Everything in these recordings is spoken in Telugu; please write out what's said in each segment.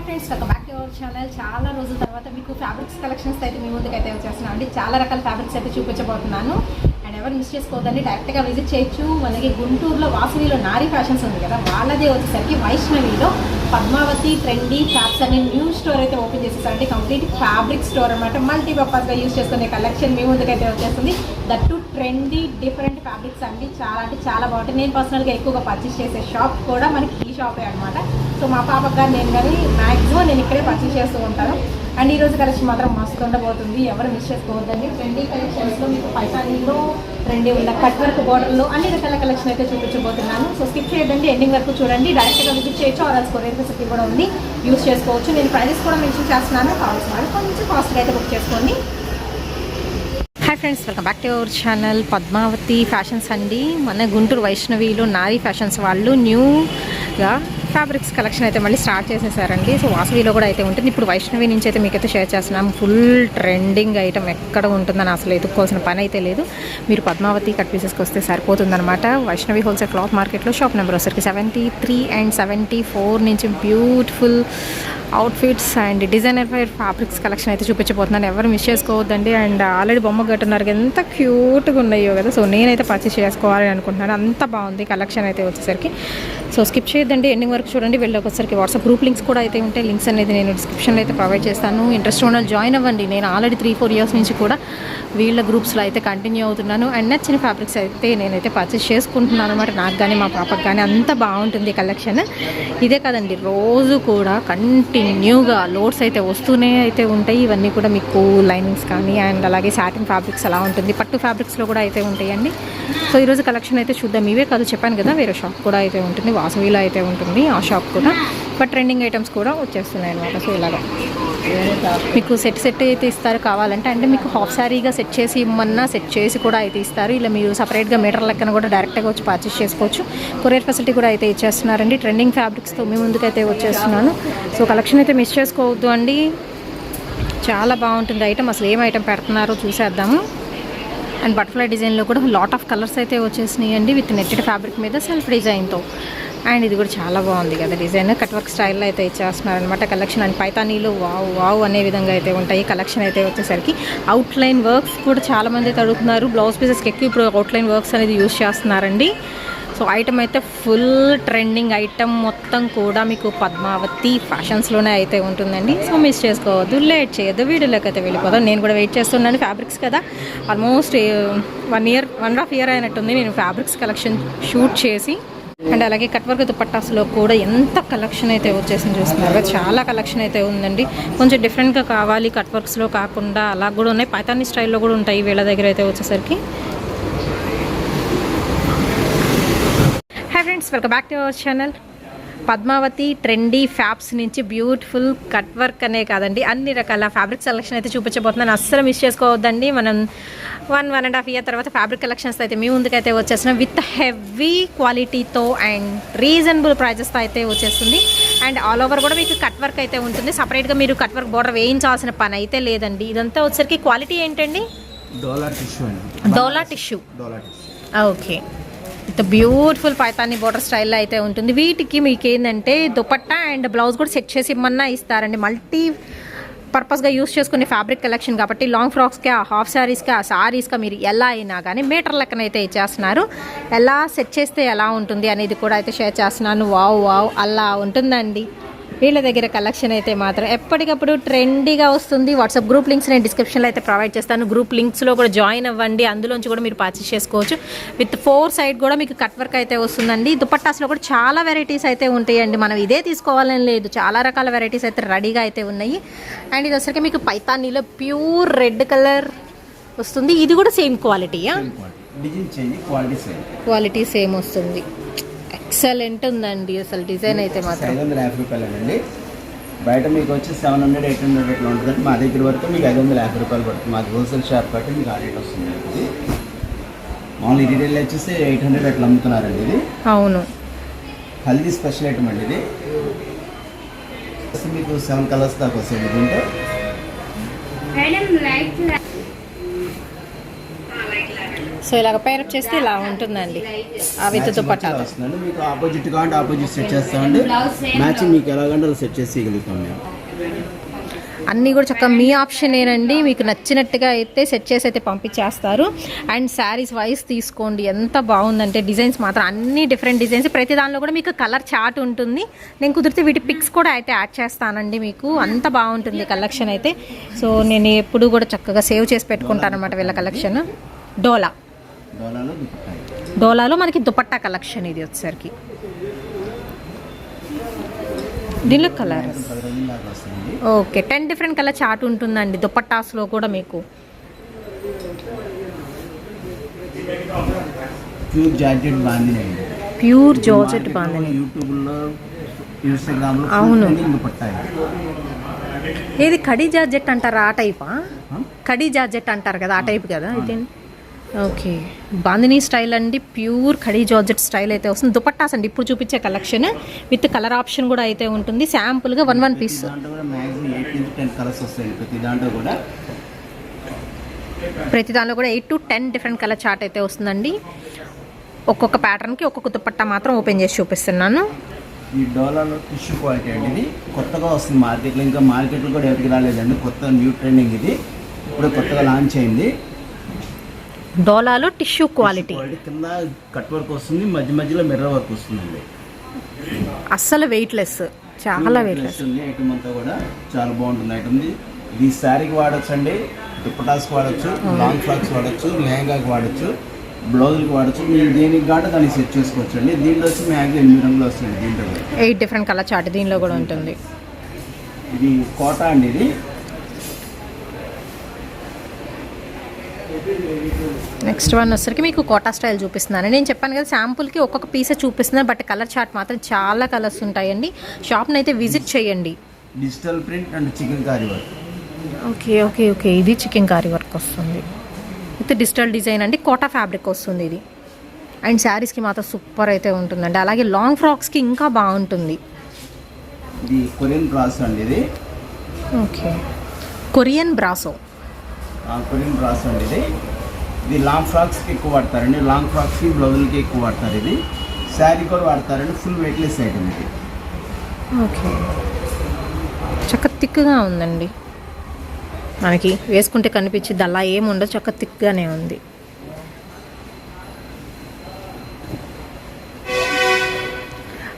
Friends, welcome back to our channel. చాలా రోజుల తర్వాత మీకు ఫ్యాబ్రిక్స్ కలెక్షన్స్ అయితే మీ ముందుకు అయితే వచ్చేస్తున్నాను అండి. చాలా రకాల ఫ్యాబ్రిక్స్ అయితే చూపించబోతున్నాను. అండ్ ఎవరు మిస్ చేసుకోవద్దండి, డైరెక్ట్గా విజిట్ చేయొచ్చు. మనకి గుంటూరులో వాసవిలో నారీ ఫ్యాషన్స్ ఉంది కదా, వాళ్ళదే వచ్చేసరికి వైష్ణవిలో పద్మావతి ట్రెండీ ఫ్యాబ్స్ అనే న్యూ స్టోర్ అయితే ఓపెన్ చేసేసారండి. కంప్లీట్ ఫ్యాబ్రిక్ స్టోర్ అనమాట. మల్టీపర్పస్గా యూజ్ చేసుకునే కలెక్షన్ మీ ముందుకైతే వచ్చేస్తుంది. దట్టు ట్రెండీ డిఫరెంట్ ఫ్యాబ్రిక్స్ అండి. చాలా అంటే చాలా బాగుంటుంది. నేను పర్సనల్గా ఎక్కువగా పర్చేస్ చేసే షాప్ కూడా మనకి ఈ షాపే అనమాట. సో మా పాపకు కానీ నేను కానీ మ్యాక్సిమం నేను ఇక్కడే పర్చేస్ చేస్తూ ఉంటాను. అండ్ ఈరోజు కలెక్షన్ మాత్రం మస్తు ఉండబోతుంది, ఎవరు మిస్ చేసుకోవద్దండి. ట్రెండీ కలెక్షన్స్లో మీకు పైతానీలో ట్రెండీ ఉన్న కట్ వర్క్ బోర్డర్లో అన్ని రకాల కలెక్షన్ అయితే చూపించబోతున్నాను. సో స్కిప్ చేయదండి, ఎండింగ్ వరకు చూడండి. డైరెక్ట్గా విజిట్ చేయొచ్చు, ఆర్ఎల్స్ కొరియర్ ఫెసిలిటీ కూడా ఉంది, యూస్ చేసుకోవచ్చు. నేను ప్రైజెస్ కూడా మెన్షన్ చేస్తున్నాను, కావాల్సిన వాళ్ళు కొంచెం కాస్ట్గా అయితే బుక్ చేసుకోండి. Hi friends, welcome back to our channel. Padmavathi fashions అండి. మన గుంటూరు వైష్ణవిలో నారీ ఫ్యాషన్స్ వాళ్ళు న్యూగా ఫ్యాబ్రిక్స్ కలెక్షన్ అయితే మళ్ళీ స్టార్ట్ చేసేసారండి. సో వాసవిలో కూడా అయితే ఉంటుంది. ఇప్పుడు వైష్ణవి నుంచి అయితే మీకైతే షేర్ చేస్తున్నాం. ఫుల్ ట్రెండింగ్ ఐటమ్ ఎక్కడ ఉంటుందని అసలు ఎదుర్కోవాల్సిన పని అయితే లేదు. మీరు పద్మావతి కట్ పీసెస్కి వస్తే సరిపోతుందన్నమాట. వైష్ణవి హోల్సేల్ క్లాత్ మార్కెట్లో షాప్ నెంబర్ వచ్చరికి 73 and 74 నుంచి beautiful outfits and designer fire fabrics collection అయితే చూపించబోతున్నాను. ఎవరు మిస్ చేసుకోవద్దండి. అండ్ ఆల్రెడీ బొమ్మ కట్టున్నారు, ఎంత క్యూట్గా ఉన్నాయో కదా. సో నేనైతే పర్చేస్ చేసుకోవాలని అనుకుంటున్నాను. అంత బాగుంది కలెక్షన్ అయితే వచ్చేసరికి. సో స్కిప్ చేయొద్దండి, ఎండింగ్ వరకు చూడండి. వెళ్ళొచ్చేసరికి వాట్సాప్ గ్రూప్ లింక్స్ కూడా అయితే ఉంటాయి. లింక్స్ అనేది నేను డిస్క్రిప్షన్లో అయితే ప్రొవైడ్ చేస్తాను. ఇంట్రెస్ట్ ఉన్న జాయిన్ అవ్వండి. నేను ఆల్రెడీ 3-4 years నుంచి కూడా వీళ్ళ గ్రూప్స్లో అయితే కంటిన్యూ అవుతున్నాను. అండ్ నచ్చిన ఫ్యాబ్రిక్స్ అయితే నేనైతే పర్చేస్ చేసుకుంటున్నాను అనమాట. నాకు కానీ మా పాపకు కానీ అంత బాగుంటుంది కలెక్షన్. ఇదే కదండి, రోజు కూడా కంటిన్యూగా లోడ్స్ అయితే వస్తూనే అయితే ఉంటాయి. ఇవన్నీ కూడా మీకు లైనింగ్స్ కానీ అండ్ అలాగే సాటిన్ ఫ్యాబ్రిక్స్ అలా ఉంటుంది. పట్టు ఫ్యాబ్రిక్స్లో కూడా అయితే ఉంటాయండి. సో ఈరోజు కలెక్షన్ అయితే చూద్దాం. ఇవే కాదు, చెప్పాను కదా వేరే షాప్ కూడా అయితే ఉంటుంది, వాసవిలో అయితే ఉంటుంది ఆ షాప్ కూడా. బట్ ట్రెండింగ్ ఐటమ్స్ కూడా వచ్చేస్తున్నాయి అనమాట. సో ఇలాగా మీకు సెట్ అయితే ఇస్తారు కావాలంటే. అంటే మీకు హాఫ్ శారీగా సెట్ చేసి ఇమ్మన్నా సెట్ చేసి కూడా అయితే ఇస్తారు. ఇలా మీరు సపరేట్గా మీటర్ లెక్కన కూడా డైరెక్ట్గా వచ్చి పర్చేస్ చేసుకోవచ్చు. కొరియర్ ఫెసిలిటీ కూడా అయితే ఇచ్చేస్తున్నారండి. ట్రెండింగ్ ఫ్యాబ్రిక్స్తో మీ ముందుకైతే వచ్చేస్తున్నాను. సో కలెక్షన్ అయితే మిస్ చేసుకోవద్దు అండి, చాలా బాగుంటుంది ఐటమ్. అసలు ఏం ఐటమ్ పెడుతున్నారో చూసేద్దాము. అండ్ బటర్ఫ్లై డిజైన్లో కూడా లాట్ ఆఫ్ కలర్స్ అయితే వచ్చేసినాయి అండి, విత్ నెట్టెడ్ ఫ్యాబ్రిక్ మీద సెల్ఫ్ డిజైన్తో. అండ్ ఇది కూడా చాలా బాగుంది కదా డిజైన్. కట్ వర్క్ స్టైల్లో అయితే ఇచ్చేస్తున్నారనమాట కలెక్షన్. అండ్ పైతానీలు వావ్ అనే విధంగా అయితే ఉంటాయి కలెక్షన్ అయితే వచ్చేసరికి. అవుట్లైన్ వర్క్స్ కూడా చాలామంది అయితే అడుగుతున్నారు. బ్లౌజ్ పీసెస్కి ఎక్కువ ఇప్పుడు అవుట్లైన్ వర్క్స్ అనేది యూజ్ చేస్తున్నారండి. సో ఐటమ్ అయితే ఫుల్ ట్రెండింగ్ ఐటమ్ మొత్తం కూడా మీకు పద్మావతి ఫ్యాషన్స్లోనే అయితే ఉంటుందండి. సో మిస్ చేసుకోవద్దు, లేట్ చేయొద్దు, వీడియోలోకి అయితే వెళ్ళిపోదాం. నేను కూడా వెయిట్ చేస్తున్నాను. ఫ్యాబ్రిక్స్ కదా, ఆల్మోస్ట్ 1.5 year అయినట్టుంది నేను ఫ్యాబ్రిక్స్ కలెక్షన్ షూట్ చేసి. అండ్ అలాగే కట్ వర్క్ దుపట్టాస్లో కూడా ఎంత కలెక్షన్ అయితే వచ్చేసింది చూస్తున్నారు. చాలా కలెక్షన్ అయితే ఉందండి. కొంచెం డిఫరెంట్గా కావాలి, కట్ వర్క్స్లో కాకుండా అలా కూడా ఉన్నాయి. పైతానీ స్టైల్లో కూడా ఉంటాయి వీళ్ళ దగ్గర అయితే వచ్చేసరికి. Hi friends, welcome back to our channel. Padmavathi trendy fabs నుంచి బ్యూటిఫుల్ కట్ వర్క్ అనే కాదండి, అన్ని రకాల ఫ్యాబ్రిక్ సెలెక్షన్ అయితే చూపించబోతున్నాను. అస్సలు మిస్ చేసుకోవద్దండి. మనం 1.5 year తర్వాత ఫ్యాబ్రిక్ కలెక్షన్స్ అయితే మీ ముందుకైతే వచ్చేస్తున్నాం. విత్ హెవీ క్వాలిటీతో అండ్ రీజనబుల్ ప్రైజెస్తో అయితే వచ్చేస్తుంది. అండ్ ఆల్ ఓవర్ కూడా మీకు కట్ వర్క్ అయితే ఉంటుంది. సపరేట్గా మీరు కట్ వర్క్ బోర్డర్ వేయించాల్సిన పని అయితే లేదండి. ఇదంతా వచ్చేసరికి క్వాలిటీ ఏంటండి? డోలా tissue. Okay, with beautiful Paithani border స్టైల్లో అయితే ఉంటుంది. వీటికి మీకు ఏంటంటే దుపట్టా అండ్ బ్లౌజ్ కూడా సెట్ చేసి ఇమ్మన్నా ఇస్తారండి. మల్టీ పర్పస్గా యూస్ చేసుకునే ఫ్యాబ్రిక్ కలెక్షన్ కాబట్టి లాంగ్ ఫ్రాక్స్గా, హాఫ్ శారీస్గా, సారీస్గా మీరు ఎలా అయినా కానీ మీటర్ లెక్కన అయితే ఇచ్చేస్తున్నారు. ఎలా సెట్ చేస్తే ఎలా ఉంటుంది అనేది కూడా అయితే షేర్ చేస్తున్నాను. వావ్ అలా ఉంటుందండి వీళ్ళ దగ్గర కలెక్షన్ అయితే మాత్రం. ఎప్పటికప్పుడు ట్రెండీగా వస్తుంది. వాట్సాప్ గ్రూప్ లింక్స్ నేను డిస్క్రిప్షన్లో అయితే ప్రొవైడ్ చేస్తాను. గ్రూప్ లింక్స్లో కూడా జాయిన్ అవ్వండి. అందులోంచి కూడా మీరు పర్చేస్ చేసుకోవచ్చు. విత్ 4 side కూడా మీకు కట్ వర్క్ అయితే వస్తుందండి. దుపట్టాస్లో కూడా చాలా వెరైటీస్ అయితే ఉంటాయండి. మనం ఇదే తీసుకోవాలని లేదు, చాలా రకాల వెరైటీస్ అయితే రెడీగా అయితే ఉన్నాయి. అండ్ ఇది వచ్చరికి మీకు పైతానీలో ప్యూర్ రెడ్ కలర్ వస్తుంది. ఇది కూడా సేమ్ క్వాలిటీయా? క్వాలిటీ సేమ్ వస్తుంది. ఎక్సలెంట్ ఉందండి అసలు డిజైన్ అయితే మాత్రం. 550 రూపాయలండి. బయట మీకు వచ్చి 700-800 అట్లా ఉంటుందండి. మా దగ్గర వరకు మీకు 550 రూపాయలు పడుతుంది. మాది హోల్సేల్ షాప్ బట్టి మీకు ఆ రేట్ వస్తుంది. ఇది మామూలు రీటైల్ వచ్చేసి 800 అట్లా అమ్ముతున్నారండి. ఇది అవును, హల్దీ స్పెషల్ ఐటమ్ అండి. ఇది మీకు 7 కలర్స్ దాకా వస్తుంది. దీంట్లో సో ఇలాగ పేరప్ చేస్తే ఇలా ఉంటుందండి ఆ విత్ దుపట్టా వస్తుందండి. మీకు ఆపోజిట్ కావాలంటే ఆపోజిట్ సెట్ చేస్తామండి. మ్యాచింగ్ మీకు ఎలాగంటే అలా సెట్ చేసి ఇవ్వగలుగుతాం మేము. అన్నీ కూడా చక్కగా మీ ఆప్షనేనండి. మీకు నచ్చినట్టుగా అయితే సెట్ చేసి అయితే పంపించేస్తారు. అండ్ శారీస్ వైజ్ తీసుకోండి, ఎంత బాగుందంటే డిజైన్స్ మాత్రం అన్ని డిఫరెంట్ డిజైన్స్. ప్రతి దానిలో కూడా మీకు కలర్ చార్ట్ ఉంటుంది. నేను కుదిరితే వీటి పిక్స్ కూడా అయితే యాడ్ చేస్తానండి. మీకు అంత బాగుంటుంది కలెక్షన్ అయితే. సో నేను ఎప్పుడు కూడా చక్కగా సేవ్ చేసి పెట్టుకుంటాను అనమాట వీళ్ళ కలెక్షన్. డోలాలో మనకి దుపట్టా కలెక్షన్ ఇది వచ్చేసరికి. దీనిలో colour okay 10 different colour chart ఉంటుందండి దుపట్టాస్లో కూడా మీకు. ప్యూర్ జార్జెట్ బాందిని అండి. ప్యూర్ జార్జెట్ బాందిని యూట్యూబ్లో ఇన్స్టాగ్రామ్లో అవును. దుపట్టా ఏది కడీ జార్జెట్ అంటారా ఆ టైపా? కడీ జార్జెట్ అంటారు కదా ఆ టైప్ కదా ఇది. ఓకే బాందినీ స్టైల్ అండి, ప్యూర్ ఖడీ జార్జెట్ స్టైల్ అయితే వస్తుంది. దుపట్టాస్ అండి ఇప్పుడు చూపించే కలెక్షన్ విత్ కలర్ ఆప్షన్ కూడా అయితే ఉంటుంది. శాంపుల్గా 1 పీస్ ప్రతి దానిలో కూడా 8 to 10 డిఫరెంట్ కలర్ చార్ట్ అయితే వస్తుందండి. ఒక్కొక్క ప్యాటర్న్కి ఒక్కొక్క దుపట్టా మాత్రం ఓపెన్ చేసి చూపిస్తున్నాను. ఈ డోలాలో టిష్యూ క్వాలిటీ అండి, ఇది కొత్తగా వస్తుంది మార్కెట్లో. ఇంకా మార్కెట్లో కూడా ఎవరికి రాలేదండి, కొత్త న్యూ ట్రెండింగ్ ఇది. ఇప్పుడు కొత్తగా లాంచ్ అయింది. డోలాలో టిష్యూ క్వాలిటీ కింద కట్ వర్క్ వస్తుంది, మధ్య మధ్యలో మిర్రర్ వర్క్ వస్తుందండి. అస్సలు వెయిట్లెస్, చాలా వెయిట్లెస్ ఉంది. ఐటమ్ అంతా కూడా చాలా బాగుంటుంది ఐటమ్. ఇది శారీకి వాడచ్చు అండి, దుపటాస్కి వాడచ్చు, లాంగ్ ఫ్రాక్స్ వాడచ్చు, లెహంగాకి వాడచ్చు, బ్లౌజులకి వాడచ్చు. మీరు దేనికి కాదు దాన్ని సెట్ చేసుకోవచ్చు అండి. దీంట్లో వచ్చి మ్యాక్సిమం 8 రంగులు వస్తుంది. దీంట్లో 8 డిఫరెంట్ కలర్ చార్ట్ దీనిలో కూడా ఉంటుంది. ఇది కోటా అండి. ఇది నెక్స్ట్ వన్ వచ్చరికి మీకు కోటా స్టైల్ చూపిస్తున్నాను. నేను చెప్పాను కదా శాంపుల్కి ఒక్కొక్క పీసే చూపిస్తున్నాను, బట్ కలర్ చార్ట్ మాత్రం చాలా కలర్స్ ఉంటాయండి. షాప్ని అయితే విజిట్ చేయండి. Digital print and chikankari work. Okay okay okay ఇది చికెన్ కారీ వర్క్ వస్తుంది విత్ డిజిటల్ డిజైన్ అండి. కోటా ఫ్యాబ్రిక్ వస్తుంది ఇది. అండ్ శారీస్కి మాత్రం సూపర్ అయితే ఉంటుందండి. అలాగే లాంగ్ ఫ్రాక్స్కి ఇంకా బాగుంటుంది. ఇది కొరియన్ బ్రాసో అండి. ఇది ఓకే కొరియన్ బ్రాసో అండి. ఇది లాంగ్ ఫ్రాక్స్కి ఎక్కువ వాడతారండి. లాంగ్ ఫ్రాక్స్కి బ్లౌజులకి ఎక్కువ వాడతారు. ఇది శారీ కూడా వాడతారండి. ఫుల్ వెయిట్లెస్ ఐటమ్ ఇది. ఓకే చక్క థిక్గా ఉందండి. మనకి వేసుకుంటే కనిపించింది అలా ఏముండదు, చక్క థిక్గానే ఉంది.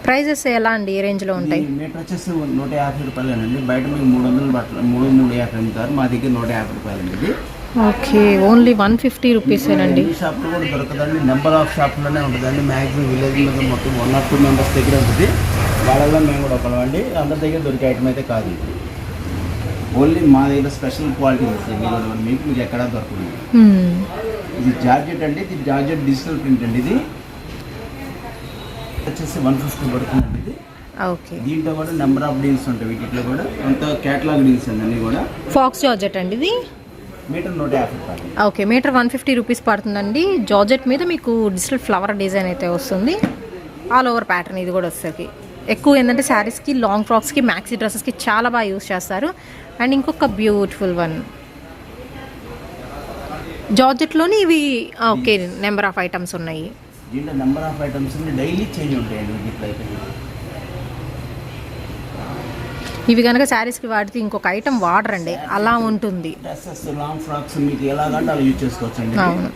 ప్రైజెస్ ఎలా అండి, ఏ రేంజ్లో ఉంటాయి? మీటర్ వచ్చేసి 150 రూపాయలేనండి. బయట మీకు 300 బట్టలు 350 అమ్ముతారు. మా దగ్గర 150 రూపాయలండి ఇది. Okay only 150 రూపీసేనండి. షాప్లో కూడా దొరకదండి, నెంబర్ ఆఫ్ షాప్లోనే ఉంటుందండి. మ్యాక్సిమం విలేజ్ మీద మొత్తం 1 or 2 మెంబర్స్ దగ్గర ఉంటుంది. వాళ్ళలో మేము కూడా ఒకళ్ళండి. అందరి దగ్గర దొరికే ఐటమ్ అయితే కాదు ఇది. ఓన్లీ మా దగ్గర స్పెషల్ క్వాలిటీ వస్తుంది. మీకు ఎక్కడా దొరకదు. ఇది జార్జెట్ అండి. ఇది జార్జెట్ డిజిటల్ ప్రింట్ అండి. ఇది వచ్చేసి 150 పడుతుందండి. ఇది ఓకే దీంట్లో కూడా నెంబర్ ఆఫ్ డీల్స్ ఉంటాయి. వీటిలో కూడా అంత క్యాటలాగ్ డీల్స్ అండి అన్నీ కూడా. ఫాక్స్ జార్జెట్ అండి. ఇది మీటర్ 150 రూపాయలు. ఓకే మీటర్ 150 రూపీస్ పడుతుందండి. జార్జెట్ మీద మీకు డిజిటల్ ఫ్లవర్ డిజైన్ అయితే వస్తుంది. ఆల్ ఓవర్ ప్యాటర్న్ ఇది కూడా వస్తుంది. ఎక్కువ ఏంటంటే శారీస్కి, లాంగ్ ఫ్రాక్స్కి, మ్యాక్సీ డ్రెస్సెస్కి చాలా బాగా యూస్ చేస్తారు. అండ్ ఇంకొక బ్యూటిఫుల్ వన్ జార్జెట్లోని ఇవి. ఓకే నెంబర్ ఆఫ్ ఐటమ్స్ ఉన్నాయి. దీంట్లో number of items daily change ఉంటాయండి. వీటిలో ఇవి కనుక శారీస్కి వాడితే ఇంకొక ఐటమ్ వాడరండి, అలా ఉంటుంది. డ్రెస్సెస్, లాంగ్ ఫ్రాక్స్ మీకు ఎలాగంటే అలా యూజ్ చేసుకోవచ్చు అండి. అవును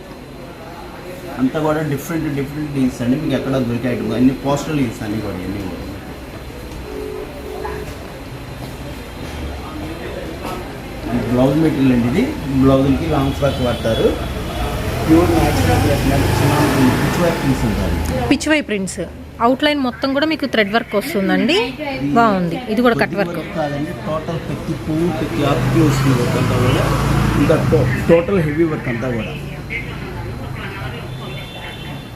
అంతా కూడా డిఫరెంట్ డీల్స్ అండి. మీకు ఎక్కడ దొరికే ఐటమ్ అన్ని పోస్టల్ డీల్స్ అన్నీ కూడా. అన్నీ కూడా బ్లౌజ్ మెటీరియల్ అండి. ఇది బ్లౌజులకి లాంగ్ ఫ్రాక్ వాడతారు. Pure pichwai prints outline మొత్తం కూడా మీకు థ్రెడ్ వర్క్ వస్తుందండి. బాగుంది. ఇది కూడా కట్ వర్క్ కాదండి, టోటల్ ప్రతి పువ్వు ప్రతి ఆకుకి వస్తుంది వర్క్ అంతా కూడా. ఇంకా టోటల్ హెవీ వర్క్ అంతా కూడా.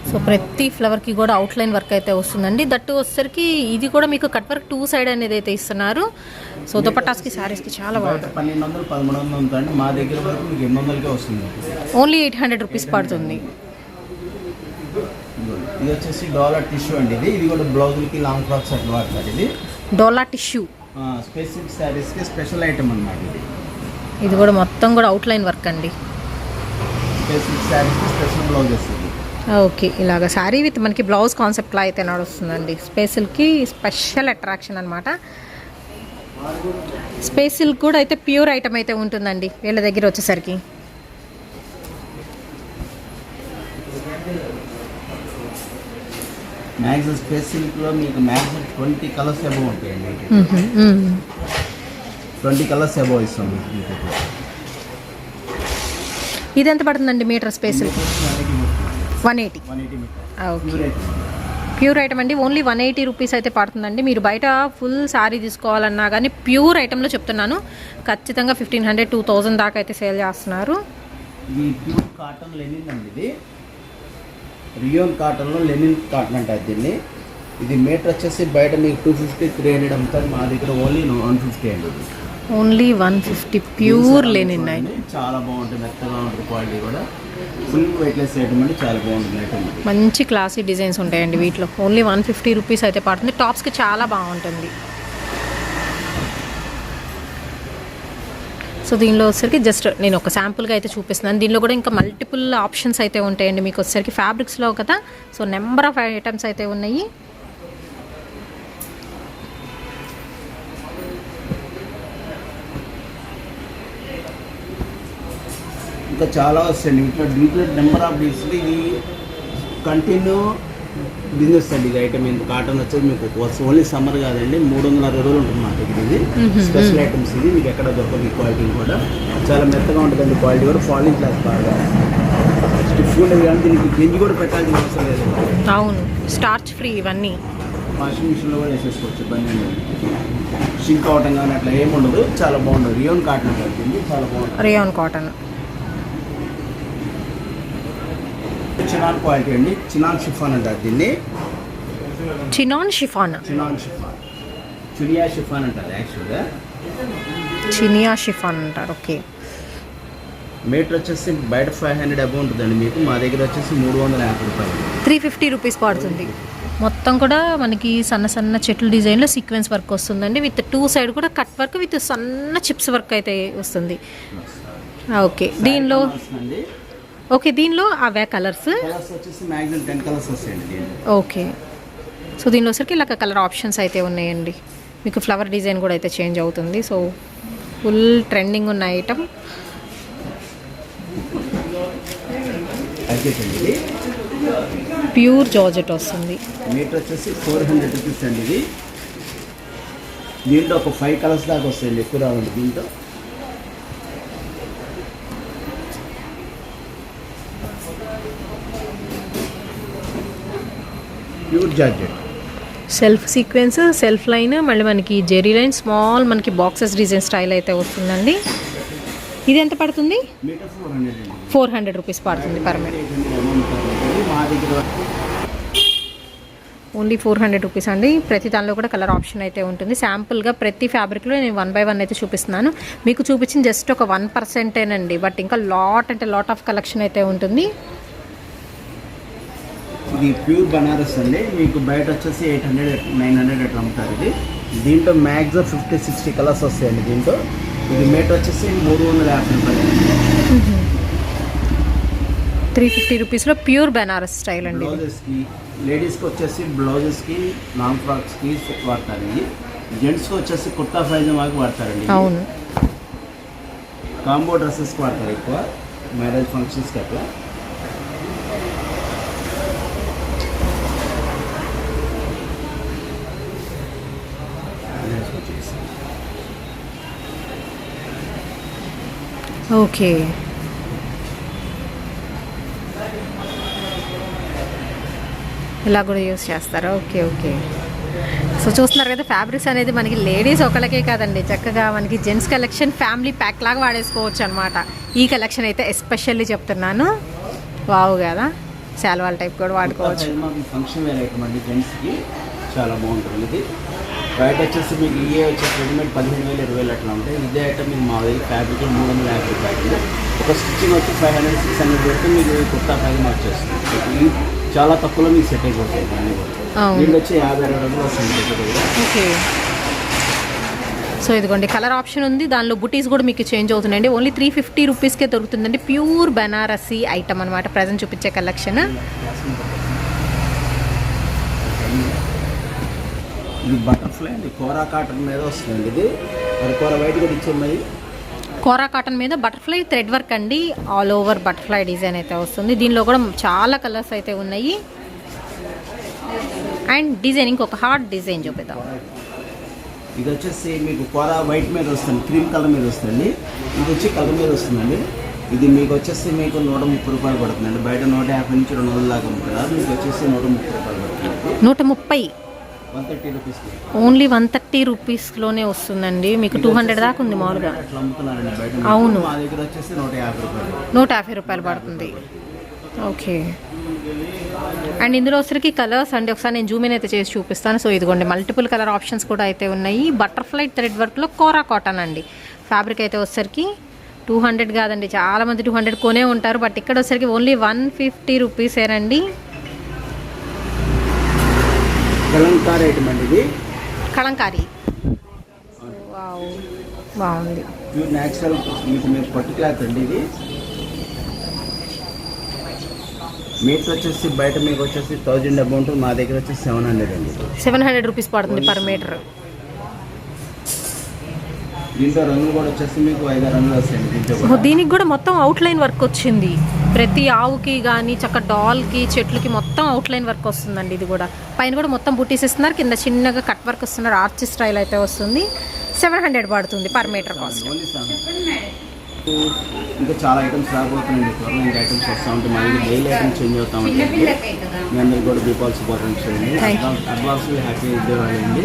సో ప్రతి ఫ్లవర్కి కూడా అవుట్లైన్ వర్క్ అయితే వస్తుందండి. దట్టు వచ్చేసరికి ఇది కూడా మీకు కట్ వర్క్ 2 సైడ్ అనేది అయితే ఇస్తున్నారు. సో దుపట్టాస్కి శారీస్కి చాలా బాగుంటుంది. 1200 1300 ఉంటుందండి. మా దగ్గర వరకు మీకు 800కే వస్తుంది. ఓన్లీ 800 రూపీస్ పడుతుంది. ఇది వచ్చేసి డోలా టిష్యూ అండి. ఇది కూడా బ్లౌజులకి, లాంగ్ ఫ్రాక్స్ అట్లా వాడతారు. ఇది డోలా టిష్యూ స్పెసిఫిక్ శారీస్కి స్పెషల్ ఐటమ్ అన్నమాట. ఇది కూడా మొత్తం కూడా అవుట్లైన్ వర్క్ అండి. స్పెషల్ శారీస్కి స్పెషల్ బ్లౌజ్ వస్తుంది. ఓకే, ఇలాగ శారీ విత్ మనకి బ్లౌజ్ కాన్సెప్ట్లో అయితే నడుస్తుందండి. స్పేసిల్కి స్పెషల్ అట్రాక్షన్ అనమాట. స్పేసిల్ కూడా అయితే ప్యూర్ ఐటమ్ అయితే ఉంటుందండి వీళ్ళ దగ్గర వచ్చేసరికి. మ్యాక్సిమం స్పేస్ సిల్క్లో మీకు మ్యాక్సిమం 20 కలర్స్ అబౌవ్ ఉంటాయండి. 20 కలర్స్ అబౌవ్ ఇస్తాం మీకు. ఇది ఎంత పడుతుందండి మీటర్ స్పేసిల్? 180. ఓకే, ప్యూర్ ఐటమ్ అండి. ఓన్లీ 180 రూపీస్ అయితే పడుతుందండి. మీరు బయట ఫుల్ శారీ తీసుకోవాలన్నా కానీ ప్యూర్ ఐటెంలో చెప్తున్నాను, ఖచ్చితంగా 1500 2000 దాకా అయితే సేల్ చేస్తున్నారు. ఇది ప్యూర్ కాటన్ లెనిన్ అండి. ఇది రియోన్ కాటన్లో లెనిన్ కాటన్ అంటారు దీన్ని. ఇది మీటర్ వచ్చేసి బయట మీకు 250 300 అమ్ముతారు. మా దగ్గర ఓన్లీ 150 అండి. ఓన్లీ 150 ప్యూర్ లెనిన్ అండి. చాలా బాగుంటుంది, మెత్తగా ఉంటుంది, క్వాలిటీ కూడా ఫుల్ వెయిట్లెస్ ఐటమ్ అండి. చాలా బాగుంటుంది ఐటమ్. మంచి క్లాసీ డిజైన్స్ ఉంటాయండి వీటిలో. ఓన్లీ 150 రూపీస్ అయితే పడుతుంది. టాప్స్కి చాలా బాగుంటుంది. సో దీనిలో వచ్చేసరికి జస్ట్ నేను ఒక శాంపుల్గా అయితే చూపిస్తున్నాను. దీనిలో కూడా ఇంకా మల్టిపుల్ ఆప్షన్స్ అయితే ఉంటాయండి మీకు వచ్చేసరికి. ఫ్యాబ్రిక్స్లో కదా, సో నెంబర్ ఆఫ్ ఐటమ్స్ అయితే ఉన్నాయి. ఇంకా చాలా వస్తాయండి ఇట్లా డీప్లెట్ నెంబర్ ఆఫ్ డీస్. ఇది కంటిన్యూ బిజినెస్ అండి. ఇది ఐటమ్ ఇంత కాటన్ వచ్చేది మీకు ఓన్లీ సమ్మర్ కాదండి, 360 రోజులు ఉంటుంది మా దగ్గర. ఇది స్పెషల్ ఐటమ్స్. ఇది మీకు ఎక్కడ దొరకదు. క్వాలిటీ కూడా చాలా మెత్తగా ఉంటుందండి. క్వాలిటీ కూడా ఫాలింగ్ క్లాస్ బాగా స్టిఫ్ ఉండేది, కానీ దీనికి గెంజి కూడా పెట్టాల్సిన అవసరం లేదు. అవును, స్టార్చ్ ఫ్రీ ఇవన్నీ. వాషింగ్ మిషన్లో కూడా వేసేసుకోవచ్చు, ఇబ్బంది లేదు. షింక్ అవటం కానీ అట్లా ఏముండదు. చాలా బాగుంటుంది. రియోన్ కాటన్ ఉంటుంది, చాలా బాగుంటుంది. రియోన్ కాటన్ చినాన్ క్వాలిటీ అండి. చినాన్ షిఫాన్ అంటారు దీన్ని. Chinon chiffon, chinon chiffon, Chuniya chiffon అంటారు యాక్చువల్గా. చినియా షిఫాన్ అంటారు. ఓకే, మీటర్ వచ్చేసి బయట 500 అబౌవ్ ఉంటుందండి మీకు. మా దగ్గర వచ్చేసి 350 రూపాయలు, 350 రూపీస్ పడుతుంది. మొత్తం కూడా మనకి సన్న సన్న చెట్లు డిజైన్లో సీక్వెన్స్ వర్క్ వస్తుందండి. విత్ 2 సైడ్ కూడా కట్ వర్క్ విత్ సన్న చిప్స్ వర్క్ అయితే వస్తుంది. ఓకే, దీనిలో ఓకే, దీనిలో అవే కలర్స్ వచ్చేసి మ్యాక్సిమం 10 కలర్స్ వస్తాయండి దీనిలో. ఓకే, సో దీనిలో వచ్చరికి ఇలా కలర్ ఆప్షన్స్ అయితే ఉన్నాయండి. మీకు ఫ్లవర్ డిజైన్ కూడా అయితే చేంజ్ అవుతుంది. సో ఫుల్ ట్రెండింగ్ ఉన్న ఐటమ్. ప్యూర్ జార్జెట్ వస్తుంది. మీటర్ వచ్చేసి 400 రూపీస్ అండి. ఇది దీంట్లో ఒక 5 కలర్స్ దాకా వస్తాయండి, ఎక్కువ రావండి దీంట్లో. Pure georgette, self sequence, self line, మళ్ళీ మనకి జెరీ లైన్, స్మాల్ మనకి బాక్సెస్ డిజైన్ స్టైల్ అయితే వస్తుందండి. ఇది ఎంత పడుతుంది? మీటర్ 400 అండి. 400 రూపీస్ పడుతుంది పర్ మీటర్. మా దగ్గర ఓన్లీ 400 రూపీస్ అండి. ప్రతి దానిలో కూడా కలర్ ఆప్షన్ అయితే ఉంటుంది. శాంపుల్గా ప్రతి ఫ్యాబ్రిక్లో నేను 1 by 1 అయితే చూపిస్తున్నాను. మీకు చూపించిన జస్ట్ ఒక 1%ఏనండి, బట్ ఇంకా లాట్ అంటే లాట్ ఆఫ్ కలెక్షన్ అయితే ఉంటుంది. ఇది ప్యూర్ బనారస్ అండి. మీకు బయట వచ్చేసి 800 900 అట్లా అమ్ముతారు. ఇది దీంట్లో మ్యాక్సిమం 50-60 కలర్స్ వస్తాయండి దీంట్లో. ఇది మీటర్ వచ్చేసి 350 రూపాయలు, 350 రూపీస్లో ప్యూర్ బనారస్ స్టైల్ అండి. బ్లౌజెస్కి, లేడీస్కి వచ్చేసి బ్లౌజెస్కి, లాంగ్ ఫ్రాక్స్కి వాడతారు. ఇది జెంట్స్కి వచ్చేసి కుర్తా పైజామాకి వాడతారండి. అవును, కాంబో డ్రెస్సెస్కి వాడతారు ఎక్కువ, మ్యారేజ్ ఫంక్షన్స్కి అట్లా. ఓకే, ఇలా కూడా యూస్ చేస్తారా? Okay okay. సో చూస్తున్నారు కదా, ఫ్యాబ్రిక్స్ అనేది మనకి లేడీస్ ఒకళ్ళకే కాదండి, చక్కగా మనకి జెంట్స్ కలెక్షన్ ఫ్యామిలీ ప్యాక్ లాగా వాడేసుకోవచ్చు అనమాట. ఈ కలెక్షన్ అయితే ఎస్పెషల్లీ చెప్తున్నాను. వావ్ కదా, శాల్వాల్ టైప్ కూడా వాడుకోవచ్చు. ఫంక్షన్ వేర్ ఐటమ్ అండి, జెంట్స్కి చాలా బాగుంటుంది. ఇది బయట వచ్చేసి మీకు ఇవే వచ్చేసి రెడీమేడ్ 15,000 20,000 అట్లా ఉంటాయి. ఇదే ఐటమ్ మీకు మా దగ్గర ఫ్యాబ్రిక్ 350 రూపాయలు. ఒక స్టిచ్చింగ్ వచ్చి 500-600 పెడితే మీకు కుర్తా పైన వచ్చేస్తుంది. చాలా తక్కువలో మీకు సెట్ అయిపోతాయి. అన్నీ కూడా దీంట్లో వచ్చి 50-60 వస్తుంది. ఓకే, సో ఇదిగోండి కలర్ ఆప్షన్ ఉంది, దానిలో బుటీస్ కూడా మీకు చేంజ్ అవుతున్నాయండి. ఓన్లీ 350 రూపీస్కే దొరుకుతుందండి. ప్యూర్ బనారసీ ఐటమ్ అనమాట ప్రజెంట్ చూపించే కలెక్షన్. ఇది బటర్ఫ్లై అండి, కోరా కాటన్ మీద వస్తుందండి. ఇది మరి కోరా వైట్ కూడా ఇచ్చే మరి కోరా కాటన్ మీద బటర్ఫ్లై థ్రెడ్ వర్క్ అండి. ఆల్ ఓవర్ బటర్ఫ్లై డిజైన్ అయితే వస్తుంది. దీనిలో కూడా చాలా కలర్స్ అయితే ఉన్నాయి. అండ్ డిజైన్ ఇంకొక హార్ట్ డిజైన్ చూపిద్దాం. ఇది వచ్చేసి మీకు కోరా వైట్ మీద వస్తుంది, క్రీమ్ కలర్ మీద వస్తుంది. ఇది వచ్చి కలర్ మీద వస్తుందండి. ఇది మీకు వచ్చేసి మీకు 130 రూపాయలు పడుతుందండి. బయట 150 నుంచి 200 దాకా ఉంటుంది. మీకు వచ్చేసి 130 రూపాయలు పడుతుంది. 130 130 రూపీస్ ఓన్లీ 130 రూపీస్లోనే వస్తుందండి. మీకు 200 దాకా ఉంది మామూలుగా. అట్లా అమ్ముతున్నారండి బయట. అవును, మా దగ్గర వచ్చేసి 150 రూపాయలు. 150 రూపాయలు పడుతుంది. ఓకే. అండ్ ఇందులో వచ్చరికి కలర్స్ అండి, ఒకసారి నేను జూమ్ ఇన్ అయితే చేసి చూపిస్తాను. సో ఇదిగోండి మల్టిపుల్ కలర్ ఆప్షన్స్ కూడా అయితే ఉన్నాయి. బటర్ఫ్లై థ్రెడ్ వర్క్లో కోరా కాటన్ అండి. ఫ్యాబ్రిక్ అయితే వచ్చరికి 200 కాదండి, చాలామంది 200 కొనే ఉంటారు. బట్ ఇక్కడ వచ్చరికి ఓన్లీ 150 రూపీసేనండి. కలంకారీ ఐటమ్ అండి ఇది. కలంకారీ వావ్, బాగుంది. ప్యూర్ న్యాచురల్ మీకు పట్టు క్లాత్ అండి. ఇది మీటర్ వచ్చేసి బయట మీకు వచ్చేసి 1000 అమౌంట్, మా దగ్గర వచ్చేసి 700 అండి. 700 రూపీస్ పడుతుంది పర్ మీటర్. దీంట్లో రంగులు కూడా వచ్చేసి మీకు 5 రంగులు వస్తాయండి. దీంట్లో దీనికి కూడా మొత్తం అవుట్లైన్ వర్క్ వచ్చింది. ప్రతి ఆవుకి కానీ చక్క డాల్కి చెట్లకి మొత్తం అవుట్లైన్ వర్క్ వస్తుందండి. ఇది కూడా పైన కూడా మొత్తం బుటీస్ ఇస్తున్నారు, కింద చిన్నగా కట్ వర్క్ ఇస్తున్నారు. ఆర్చ్ స్టైల్ అయితే వస్తుంది. 700 పడుతుంది పర్ మీటర్ కాస్ట్. ఇంకా చాలా ఐటమ్స్ రాబోతున్నాయండి. త్వరలో ఇంకా ఐటమ్స్ వస్తూ ఉంటాయి. మా దగ్గర డైలీ ఐటమ్స్ చేంజ్ అవుతూ ఉంటాయి. మీ అందరికి కూడా దీపావళి శుభాకాంక్షలు అండి. అడ్వాన్స్ హ్యాపీ దివాళీ అండి.